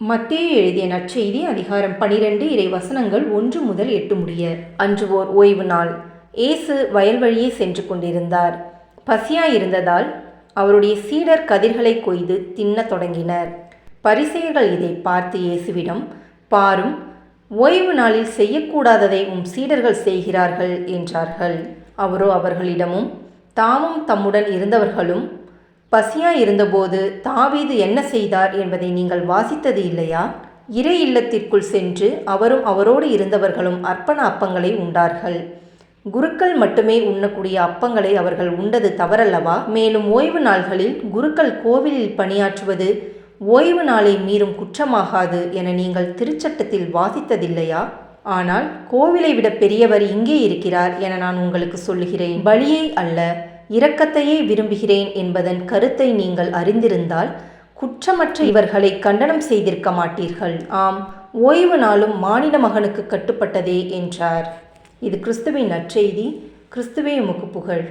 மத்தேயு எழுதிய நற்செய்தி அதிகாரம் 12 இறை வசனங்கள் 1 முதல் 8 முடிய. அன்று ஓர் ஓய்வு நாள். இயேசு வயல்வழியே சென்று கொண்டிருந்தார். பசியாயிருந்ததால் அவருடைய சீடர் கதிர்களை கொய்து தின்னத் தொடங்கினர். பரிசேயர்கள் இதை பார்த்து இயேசுவிடம், பாரும், ஓய்வு நாளில் செய்யக்கூடாததை உம் சீடர்கள் செய்கிறார்கள் என்றார்கள். அவரோ அவர்களிடமும் தாமும் தம்முடன் இருந்தவர்களும் பசியாயிருந்தபோது தாவீது என்ன செய்தார் என்பதை நீங்கள் வாசித்தது இல்லையா? இறை இல்லத்திற்குள் சென்று அவரும் அவரோடு இருந்தவர்களும் அர்ப்பண அப்பங்களை உண்டார்கள். குருக்கள் மட்டுமே உண்ணக்கூடிய அப்பங்களை அவர்கள் உண்டது தவறல்லவா? மேலும் ஓய்வு நாள்களில் குருக்கள் கோவிலில் பணியாற்றுவது ஓய்வு நாளை மீறும் குற்றமாகாது என நீங்கள் திருச்சட்டத்தில் வாசித்ததில்லையா? ஆனால் கோவிலை விட பெரியவர் இங்கே இருக்கிறார் என நான் உங்களுக்கு சொல்லுகிறேன். பலியை அல்ல, இரக்கத்தையே விரும்புகிறேன் என்பதன் கருத்தை நீங்கள் அறிந்திருந்தால் குற்றமற்ற இவர்களை கண்டனம் செய்திருக்க மாட்டீர்கள். ஆம், ஓய்வு நாளும் மானிட மகனுக்கு கட்டுப்பட்டதே என்றார். இது கிறிஸ்துவின் நற்செய்தி. கிறிஸ்துவே உமக்கு புகழ்.